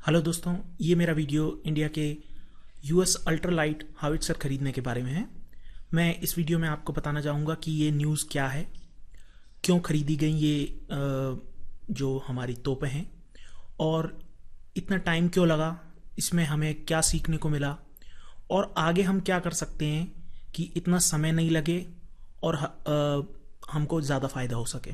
Hello दोस्तों, ये मेरा वीडियो इंडिया के यूएस अल्ट्रालाइट हावित्जर खरीदने के बारे में है। मैं इस वीडियो में आपको बताना चाहूँगा कि ये न्यूज़ क्या है, क्यों खरीदी गई ये जो हमारी तोपें हैं, और इतना टाइम क्यों लगा, इसमें हमें क्या सीखने को मिला, और आगे हम क्या कर सकते हैं कि इतना समय नहीं लगे और हमको ज़्यादा फ़ायदा हो सके।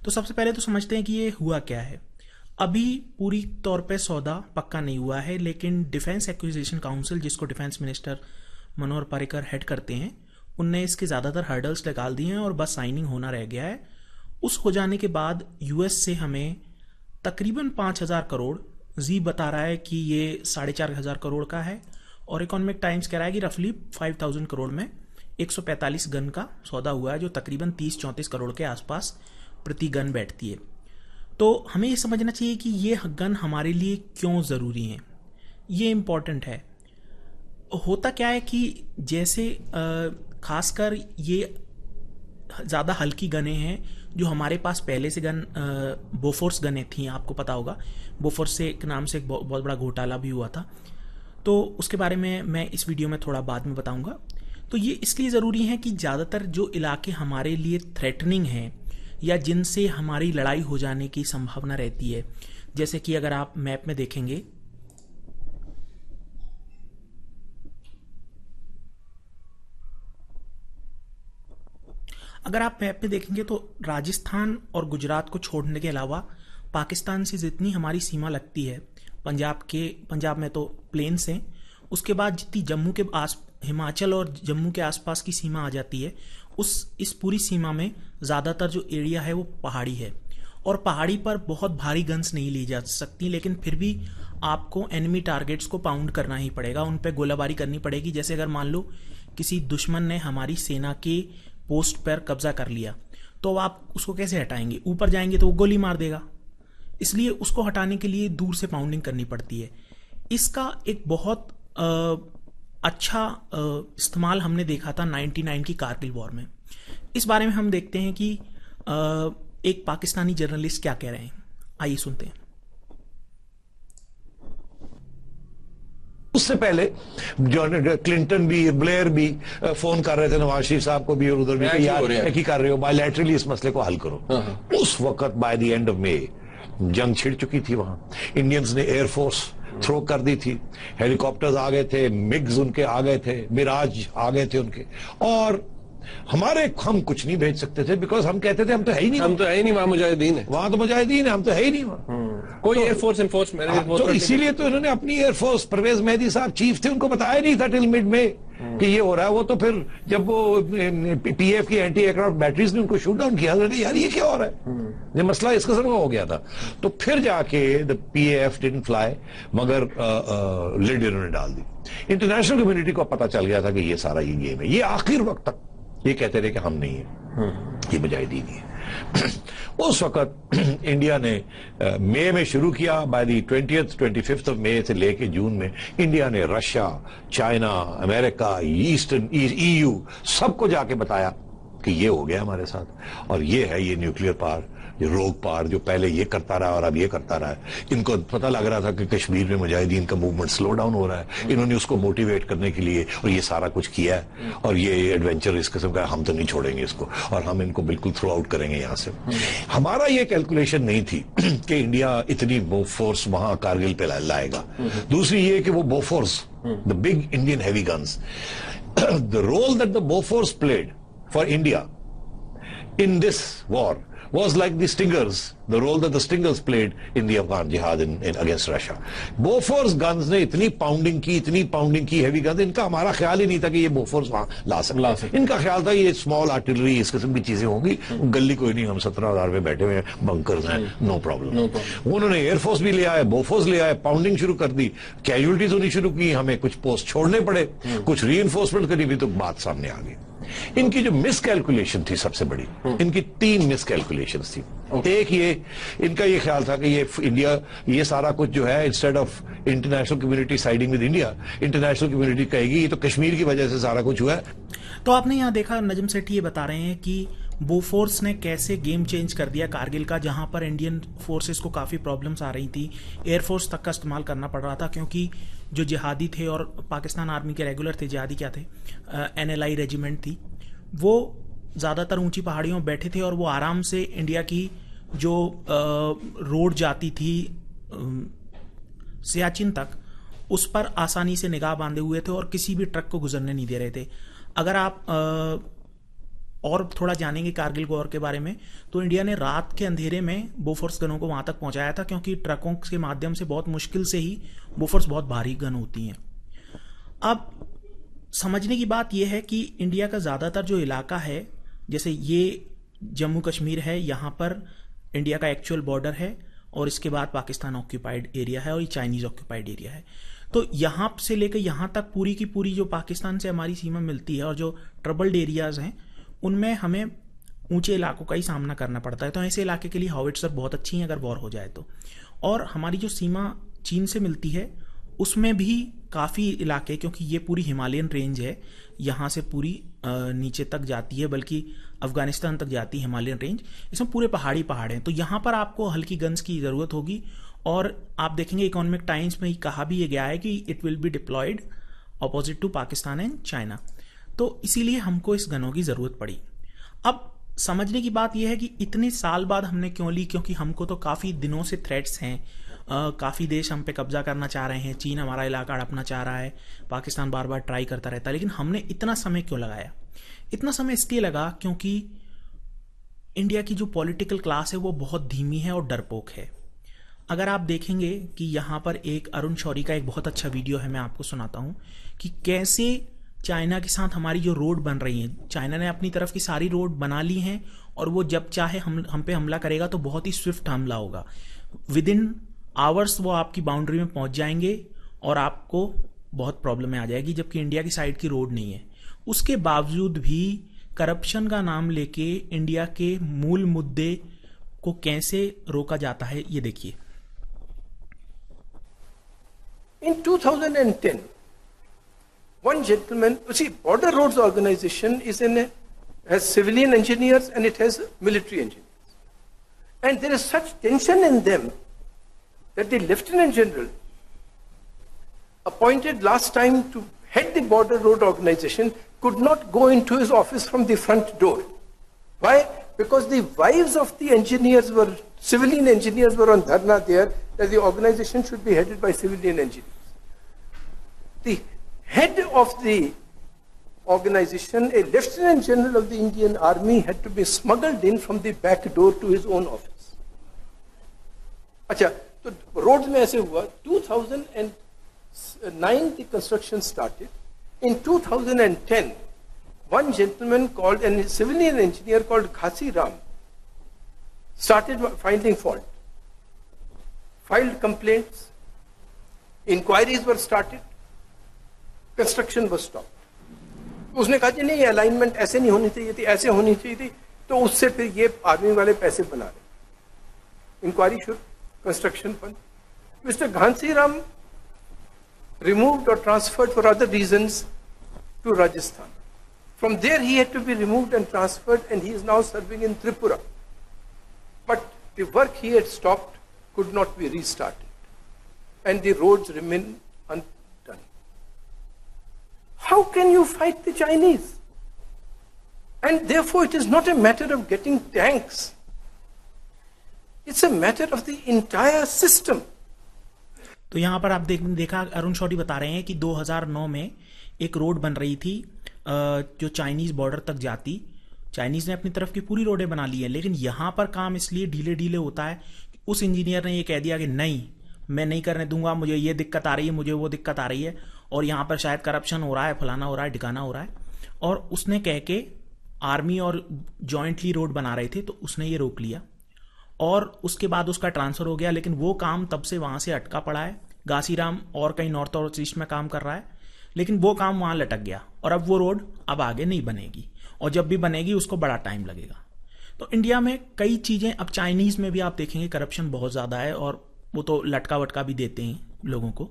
तो सबसे पहले तो समझते हैं कि ये हुआ क्या है। अभी पूरी तौर पे सौदा पक्का नहीं हुआ है, लेकिन डिफेंस एक्विजिशन काउंसिल, जिसको defence minister Manohar Parrikar head करते हैं, उनने इसके ज़्यादातर हर्डल्स निकाल दिए हैं और बस साइनिंग होना रह गया है। उस हो जाने के बाद यूएस से हमें तकरीबन 5,000 करोड़, जी बता रहा है कि ये 4,500 करोड़ का है, और इकोनॉमिक टाइम्स कह रहा है कि रफली 5,000 करोड़ में 145 गन का सौदा हुआ है, जो तकरीबन 30-34 करोड़ के आसपास प्रति गन बैठती है। तो हमें ये समझना चाहिए कि ये गन हमारे लिए क्यों ज़रूरी हैं। ये इम्पॉर्टेंट है। होता क्या है कि जैसे खासकर ये ज़्यादा हल्की गनें हैं जो हमारे पास पहले से गन, बोफोर्स गनें थी, आपको पता होगा। बोफोर्स से एक नाम से एक बहुत बड़ा घोटाला भी हुआ था, तो उसके बारे में मैं इस वीडियो में थोड़ा बाद में बताऊंगा। तो ये इसलिए ज़रूरी है कि ज़्यादातर जो इलाके हमारे लिए थ्रेटनिंग हैं या जिनसे हमारी लड़ाई हो जाने की संभावना रहती है, जैसे कि अगर आप मैप में देखेंगे, तो राजस्थान और गुजरात को छोड़ने के अलावा पाकिस्तान से जितनी हमारी सीमा लगती है, पंजाब में तो प्लेन्स हैं, उसके बाद जितनी जम्मू के हिमाचल और जम्मू के आसपास की सीमा आ जाती है, इस पूरी सीमा में ज़्यादातर जो एरिया है वो पहाड़ी है, और पहाड़ी पर बहुत भारी गन्स नहीं ली जा सकती, लेकिन फिर भी आपको एनिमी टारगेट्स को पाउंड करना ही पड़ेगा, उन पर गोलाबारी करनी पड़ेगी। जैसे अगर मान लो किसी दुश्मन ने हमारी सेना के पोस्ट पर कब्जा कर लिया, तो आप उसको कैसे हटाएंगे? ऊपर जाएंगे तो वो गोली मार देगा, इसलिए उसको हटाने के लिए दूर से पाउंडिंग करनी पड़ती है। इसका एक बहुत अच्छा इस्तेमाल हमने देखा था 99 की कारगिल वॉर में। इस बारे में हम देखते हैं कि एक पाकिस्तानी जर्नलिस्ट क्या कह रहे हैं, आइए सुनते हैं। उससे पहले जो क्लिंटन भी, ब्लेयर भी फोन कर रहे थे नवाज शरीफ साहब को भी, और उधर भी कि यार की कर रहे हो, बायलैटरली इस मसले को हल करो। उस वक्त by the end of May जंग छिड़ चुकी थी। वहां इंडियंस ने एयरफोर्स थ्रो कर दी थी, हेलीकॉप्टर्स आ गए थे, मिग्स उनके आ गए थे, मिराज आ गए थे उनके, और हम कुछ नहीं भेज सकते थे, बिकॉज हम कहते थे हम तो है ही नहीं, वहां मुजाहिदीन है, वहां तो मुजाहिदीन है, हम तो है ही नहीं वहां कोई एयरफोर्स एनफोर्समेंट। तो इसीलिए तो इन्होंने अपनी एयरफोर्स, परवेज मेहदी साहब चीफ थे, उनको बताया नहीं था टिल मिड में कि ये हो रहा है। वो तो फिर जब वो पीएफ की एंटी एयरक्राफ्ट बैटरीज ने उनको शूट डाउन किया, यार ये क्या हो रहा है, ये मसला इस किस्म का हो गया था। तो फिर जाके द पीएफ डिडंट फ्लाई, मगर लिड इन्होंने डाल दी। इंटरनेशनल कम्युनिटी को पता चल गया था कि ये सारा ये गेम है। ये आखिर वक्त तक ये कहते रहे कि हम नहीं है, ये मुजाहिदीन ही है। उस वक्त इंडिया ने मई में शुरू किया, by the 25th of May से लेके जून में इंडिया ने Russia, China, America, eastern EU सबको जाके बताया कि ये हो गया हमारे साथ, और ये है ये न्यूक्लियर पावर, ये रोग पार जो पहले ये करता रहा और अब ये करता रहा है। इनको पता लग रहा था कि कश्मीर में मुजाहिदीन का मूवमेंट स्लो डाउन हो रहा है, इन्होंने उसको मोटिवेट करने के लिए और ये सारा कुछ किया है, और ये एडवेंचर इस किस्म का, हम तो नहीं छोड़ेंगे इसको, और हम इनको बिल्कुल थ्रू आउट करेंगे यहां से। हमारा ये कैलकुलेशन नहीं थी कि इंडिया इतनी बोफोर्स वहां कारगिल पे लाएगा। दूसरी ये कि वो Bofors, the big Indian heavy guns, the role that the Bofors played for India in this war was like the Stingers, the role that the Stingers played in the Afghan jihad in against Russia. Bofors guns ने इतनी pounding की heavy guns, इनका हमारा ख्याल ही नहीं था कि ये बोफोर्स वहां ला सकते। इनका ख्याल था ये स्मॉल आर्टिलरी, इस किस्म की चीजें होंगी, गली कोई नहीं, हम 17,000 पे बैठे हुए हैं, बंकर्स हैं, नो प्रॉब्लम। उन्होंने एयरफोर्स भी ले आए, बोफोर्स ले आए, पाउंडिंग शुरू कर दी, कैजुअलिटीज होनी शुरू की, हमें कुछ पोस्ट छोड़ने पड़े, कुछ री एनफोर्समेंट करी भी, तो बात सामने आ गई। इनकी जो मिसकैलकुलेशन थी सबसे बड़ी, इनकी 3 मिसकैलकुलेशन थी। एक ये, इनका ये ख्याल था कि ये इंडिया, ये सारा कुछ जो है, instead of international community siding with India, international community कहेगी ये तो कश्मीर की वजह से सारा कुछ हुआ है। तो आपने यहाँ देखा, नजम सेठी ये बता रहे हैं कि बोफोर्स ने कैसे गेम चेंज कर दिया कारगिल का, जहां पर इंडियन फोर्सेस को काफ़ी प्रॉब्लम्स आ रही थी, एयरफोर्स तक का इस्तेमाल करना पड़ रहा था, क्योंकि जो जिहादी थे और पाकिस्तान आर्मी के रेगुलर थे, जिहादी क्या थे, NLI रेजिमेंट थी, वो ज़्यादातर ऊंची पहाड़ियों में बैठे थे और वो आराम से इंडिया की जो रोड जाती थी सियाचिन तक, उस पर आसानी से निगाह बांधे हुए थे और किसी भी ट्रक को गुजरने नहीं दे रहे थे। अगर आप और थोड़ा जानेंगे कारगिल वॉर के बारे में, तो इंडिया ने रात के अंधेरे में बोफोर्स गनों को वहां तक पहुंचाया था, क्योंकि ट्रकों के माध्यम से बहुत मुश्किल से ही बोफोर्स बहुत भारी गन होती हैं। अब समझने की बात यह है कि इंडिया का ज़्यादातर जो इलाका है, जैसे ये जम्मू कश्मीर है, यहाँ पर इंडिया का एक्चुअल बॉर्डर है, और इसके बाद पाकिस्तान ऑक्यूपाइड एरिया है और ये चाइनीज ऑक्यूपाइड एरिया है। तो यहाँ से लेकर यहाँ तक पूरी की पूरी जो पाकिस्तान से हमारी सीमा मिलती है और जो ट्रबल्ड एरियाज हैं, उनमें हमें ऊंचे इलाकों का ही सामना करना पड़ता है। तो ऐसे इलाके के लिए हावित्ज़र बहुत अच्छी हैं अगर वॉर हो जाए तो। और हमारी जो सीमा चीन से मिलती है, उसमें भी काफ़ी इलाके, क्योंकि ये पूरी हिमालयन रेंज है, यहाँ से पूरी नीचे तक जाती है, बल्कि अफगानिस्तान तक जाती है हिमालयन रेंज, इसमें पूरे पहाड़ी पहाड़ हैं। तो यहाँ पर आपको हल्की गन्स की ज़रूरत होगी, और आप देखेंगे इकोनॉमिक टाइम्स में कहा भी ये गया है कि it will be deployed opposite to Pakistan and China. तो इसीलिए हमको इस गनों की ज़रूरत पड़ी। अब समझने की बात यह है कि इतने साल बाद हमने क्यों ली, क्योंकि हमको तो काफ़ी दिनों से थ्रेट्स हैं, काफ़ी देश हम पे कब्जा करना चाह रहे हैं, चीन हमारा इलाका हड़पना चाह रहा है, पाकिस्तान बार बार ट्राई करता रहता है, लेकिन हमने इतना समय क्यों लगाया? इतना समय इसलिए लगा क्योंकि इंडिया की जो पॉलिटिकल क्लास है वो बहुत धीमी है और डरपोक है। अगर आप देखेंगे कि यहाँ पर एक अरुण शौरी का एक बहुत अच्छा वीडियो है, मैं आपको सुनाता हूँ कि कैसे चाइना के साथ हमारी जो रोड बन रही है, चाइना ने अपनी तरफ की सारी रोड बना ली हैं, और वो जब चाहे हम पे हमला करेगा तो बहुत ही स्विफ्ट हमला होगा, विद इन आवर्स वो आपकी बाउंड्री में पहुंच जाएंगे और आपको बहुत प्रॉब्लम में आ जाएगी, जबकि इंडिया की साइड की रोड नहीं है। उसके बावजूद भी करप्शन का नाम लेके इंडिया के मूल मुद्दे को कैसे रोका जाता है, ये देखिए। In 2010, one gentleman, you see, Border Roads Organization has civilian engineers and it has military engineers. And there is such tension in them that the Lieutenant General appointed last time to head the Border Road Organization could not go into his office from the front door. Why? Because the wives of the engineers civilian engineers were on dharna there, that the organization should be headed by civilian engineers. The head of the organization, a Lieutenant General of the Indian Army, had to be smuggled in from the back door to his own office. अच्छा, तो roads में ऐसे हुआ। 2009 the construction started. In 2010, one gentleman called, a civilian engineer called Ghasi Ram, started finding fault, filed complaints, inquiries were started, construction was stopped. उसने कहा कि नहीं, ये अलाइनमेंट ऐसे नहीं होनी चाहिए थी, ऐसे होनी चाहिए थी, तो उससे फिर ये आर्मी वाले पैसे बना रहे, इंक्वायरी शुरू, कंस्ट्रक्शन बंद। Mister Ghansi Ram removed or transferred for other reasons to Rajasthan. From there he had to be removed and transferred, and he is now serving in Tripura. But the work he had stopped could not be restarted, and the roads remain undone. How can you fight the Chinese? And therefore it is not a matter of getting tanks. It's a matter of the entire system. तो यहाँ पर आप देखा अरुण शौरी बता रहे हैं कि 2009 में एक रोड बन रही थी जो चाइनीज बॉर्डर तक जाती। चाइनीज ने अपनी तरफ की पूरी रोडें बना ली है, लेकिन यहाँ पर काम इसलिए ढीले होता है कि उस इंजीनियर ने ये कह दिया कि नहीं, मैं नहीं करने दूंगा, मुझे ये दिक्कत आ रही है, मुझे वो दिक्कत आ रही है, और यहाँ पर शायद करप्शन हो रहा है, फलाना हो रहा है, ठिकाना हो रहा है, और उसने कह के आर्मी और जॉइंटली रोड बना रहे थे, तो उसने ये रोक लिया और उसके बाद उसका ट्रांसफर हो गया। लेकिन वो काम तब से वहां से अटका पड़ा है। घासीराम और कहीं नॉर्थ और ईस्ट में काम कर रहा है, लेकिन वो काम वहां लटक गया और अब वो रोड अब आगे नहीं बनेगी, और जब भी बनेगी उसको बड़ा टाइम लगेगा। तो इंडिया में कई चीजें, अब चाइनीज में भी आप देखेंगे करप्शन बहुत ज्यादा है, और वो तो लटका वटका भी देते हैं लोगों को,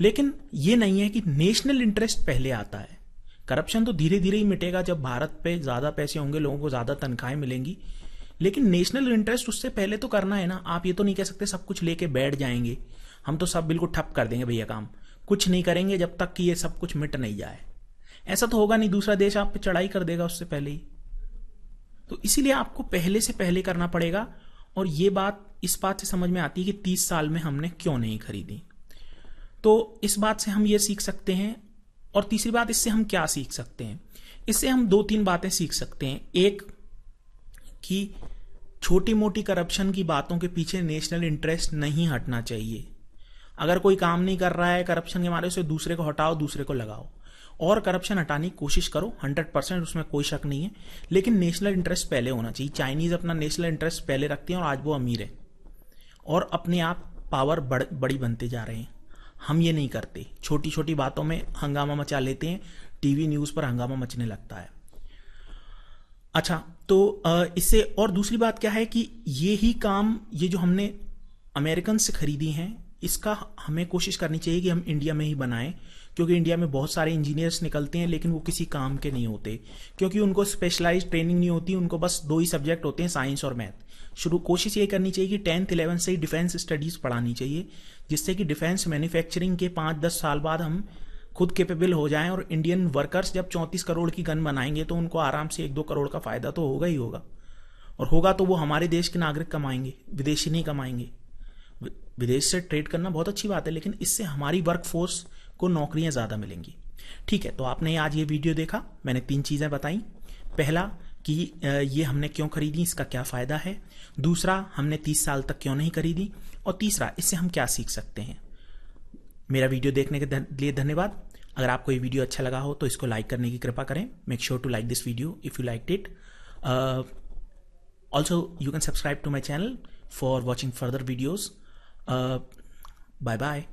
लेकिन ये नहीं है कि नेशनल इंटरेस्ट पहले आता है करप्शन तो धीरे धीरे ही मिटेगा जब भारत पे ज़्यादा पैसे होंगे, लोगों को ज़्यादा तनख्वाहें मिलेंगी, लेकिन नेशनल इंटरेस्ट उससे पहले तो करना है ना। आप ये तो नहीं कह सकते सब कुछ लेके बैठ जाएंगे, हम तो सब बिल्कुल ठप कर देंगे भैया काम, कुछ नहीं करेंगे जब तक कि ये सब कुछ मिट नहीं जाए। ऐसा तो होगा नहीं, दूसरा देश आप पे चढ़ाई कर देगा उससे पहले ही। तो इसीलिए आपको पहले से पहले करना पड़ेगा। और ये बात इस बात से समझ में आती है कि 30 साल में हमने क्यों नहीं खरीदी। तो इस बात से हम ये सीख सकते हैं। और तीसरी बात, इससे हम क्या सीख सकते हैं? इससे हम 2-3 बातें सीख सकते हैं। एक कि छोटी मोटी करप्शन की बातों के पीछे नेशनल इंटरेस्ट नहीं हटना चाहिए। अगर कोई काम नहीं कर रहा है करप्शन के मारे, उसे दूसरे को हटाओ, दूसरे को लगाओ और करप्शन हटाने की कोशिश करो। 100% उसमें कोई शक नहीं है, लेकिन नेशनल इंटरेस्ट पहले होना चाहिए। चाइनीज अपना नेशनल इंटरेस्ट पहले रखते हैं और आज वो अमीर है और अपने आप पावर बड़ी बनते जा रहे हैं। हम ये नहीं करते, छोटी छोटी बातों में हंगामा मचा लेते हैं, टीवी न्यूज पर हंगामा मचने लगता है। अच्छा, तो इससे और दूसरी बात क्या है कि ये ही काम, ये जो हमने अमेरिकन से खरीदी हैं, इसका हमें कोशिश करनी चाहिए कि हम इंडिया में ही बनाएं, क्योंकि इंडिया में बहुत सारे इंजीनियर्स निकलते हैं लेकिन वो किसी काम के नहीं होते, क्योंकि उनको स्पेशलाइज्ड ट्रेनिंग नहीं होती, उनको बस 2 ही सब्जेक्ट होते हैं, साइंस और मैथ। कोशिश ये करनी चाहिए कि 10th 11th से ही डिफेंस स्टडीज पढ़ानी चाहिए, जिससे कि डिफेंस मैन्युफैक्चरिंग के 5-10 साल बाद हम खुद कैपेबल हो जाएं। और इंडियन वर्कर्स जब 34 करोड़ की गन बनाएंगे तो उनको आराम से 1-2 करोड़ का फायदा तो होगा ही होगा, और होगा तो वो हमारे देश के नागरिक कमाएंगे, विदेशी नहीं कमाएंगे। विदेश से ट्रेड करना बहुत अच्छी बात है, लेकिन इससे हमारी वर्कफोर्स को नौकरियां ज्यादा मिलेंगी। ठीक है, तो आपने आज ये वीडियो देखा, मैंने 3 चीजें बताई। पहला कि ये हमने क्यों खरीदी, इसका क्या फायदा है। दूसरा, हमने 30 साल तक क्यों नहीं खरीदी। और तीसरा, इससे हम क्या सीख सकते हैं। मेरा वीडियो देखने के लिए धन्यवाद। अगर आपको ये वीडियो अच्छा लगा हो तो इसको लाइक करने की कृपा करें। Make sure to like this video if you liked it. Also you can subscribe to my channel for watching further videos. Bye bye.